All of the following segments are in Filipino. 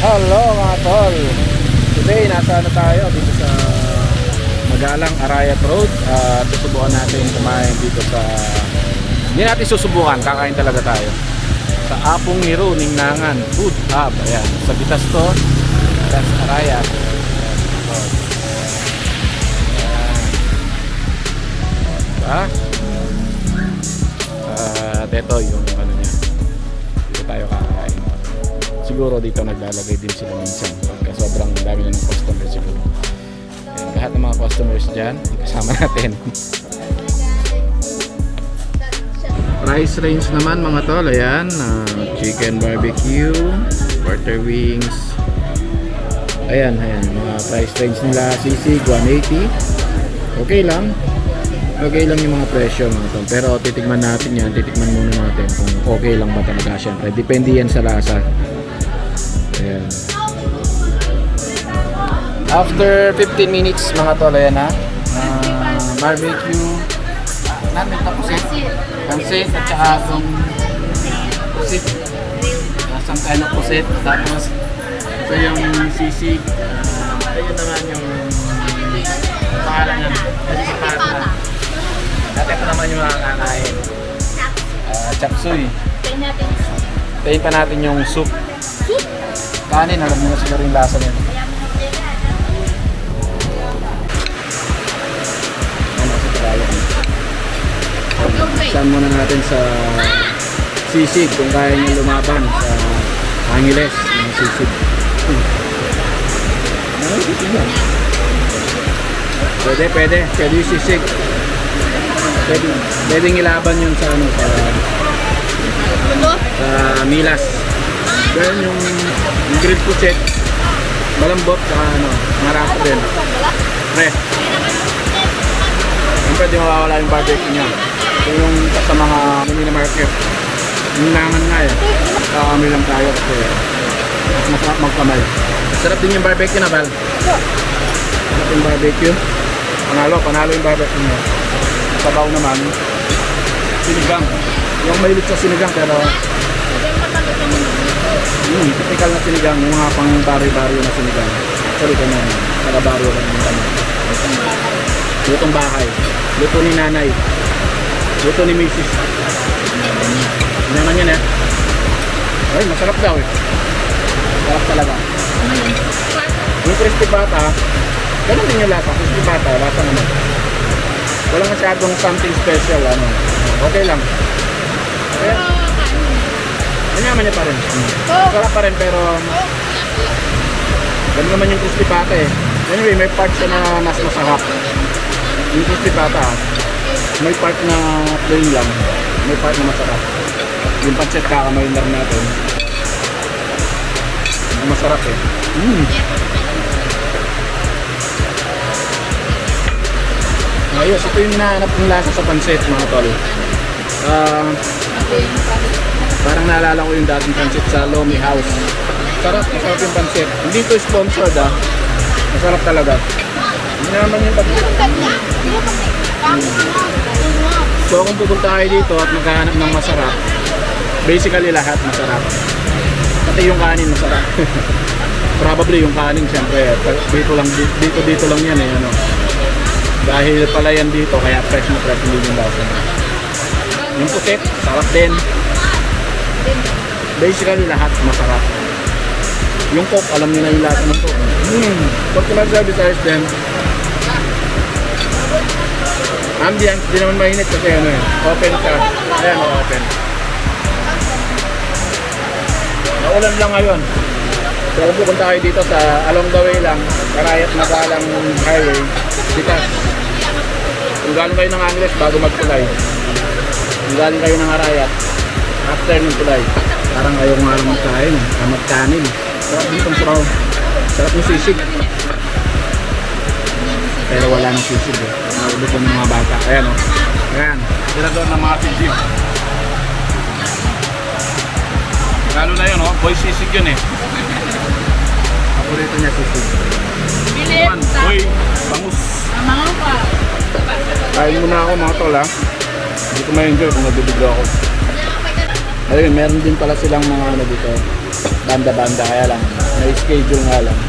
Hello mga tol. Today nasa tayo dito sa Magalang Arayat Road. Susubukan natin kumain dito sa, hindi natin susubukan, kakain talaga tayo sa Apong Niro Ningnangan Food Hub. Ayan, sa Bitas to, Bitas Arayat. At ito yung ano niya, dito tayo kakain. Siguro dito naglalagay din sila minsan pagka sobrang dami na ng customers siguro. Ayan, lahat ng mga customers dyan kasama natin. Price range naman mga tol, ayan, chicken barbecue, quarter wings. Ayan, mga price range nila, sisig 180. Okay lang yung mga presyo mga tol, pero titikman natin yan, titikman muna natin kung okay lang ba talaga. Syempre depende yan sa lasa. Ayan. After 15 minutes mga tol, ayan na barbecue, namin na pusit at saka itong pusit, some kind of pusit. Tapos ito yung sisig, ayun naman yung pangalan yan, pata. Dati ito naman yung mga kakain, chop suey. Tayin pa natin yung soup. Kanin, alam nyo na siguro yung lasa nito. Ano sa tayo? Saan muna natin sa sisig kung kaya nyo lumaban sa Angeles ng sisig. Ano, dito yan. Pwede yung sisig. Pwedeng ilaban yun sa ano, sa Milas. Ganyan yung grilled puset, malambot sa ano, marap din. Pre. Siyempre di mawawala yung barbecue niya. Yung sa mga mini market, ninangan nga eh. Kami lang tayo kasi masarap magkamay. Sarap din yung barbecue na, Val. Sarap yung barbecue. Panalo yung barbecue niya. Sabaw naman, sinigang. Yung mahilig sa sinigang pero typical na sinigang, yung mga pang baryo-baryo na sinigang. Actually kanya, taga baryo lang yung kanya. Lutong bahay, luto ni nanay, luto ni misis. Hindi naman yan eh. Ay, masarap daw eh. Masarap talaga. Yung crispy pata, ganun din yung lasa. Crispy pata, lasa naman. Walang masyadong something special, ano. Okay lang. Kaya, manyaman niya pa rin. Sarap pa rin pero ganun naman yung crispy pata eh. Anyway, may part siya na mas masarap. Yung crispy pata, may part na plain lang, may part na masarap. Yung pancit kakamay na rin natin, masarap eh. Ayos, ito yung hinahanap ng lasa sa pancit mga tol. Parang naalala ko yung dating pancit sa Lomi House. Masarap yung pancit. Hindi ito sponsored masarap talaga. Hindi naman yung pancit. So kung pupunta kayo dito at maghahanap ng masarap, basically lahat masarap. Pati yung kanin masarap. Probably yung kanin syempre dito lang yan eh, ano. Dahil pala yan dito kaya fresh na fresh hindi yung lasa. Yung pusit, sarap din. Basically lahat masarap. Yung coke, alam niyo na yung lasa ng coke. Pag mag-service din, ambience, di naman mainit kasi ano eh, open ka. Ayan, open. Naulan lang ngayon. So kung pupunta kayo dito sa along the way lang, Arayat Magalang Highway, Bitas. Kung galing kayo ng Angeles bago magtulay, kung galing kayo ng Arayat after ng tulay, parang ayaw nga lang magkain, magkanin. Sarap din itong suraw. Sarap yung sisig. Pero wala ng sisig eh. Naubos ng mga bata. Ayan o. Ayan. Sila doon ng mga sisig. Lalo na yun o. Boy sisig yun eh. Paborito niya sisig. Bilit. Boy. Bangus. Mangaw pa. Kain muna ako mga tol ha. Hindi ko ma-enjoy kung nabibigla ako. Ayun, meron din pala silang mga ano dito, banda-banda, kaya lang May schedule nga lang.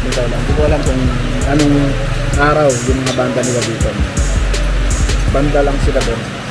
Hindi ko alam kung anong araw yung mga banda nila dito. Banda lang sila doon.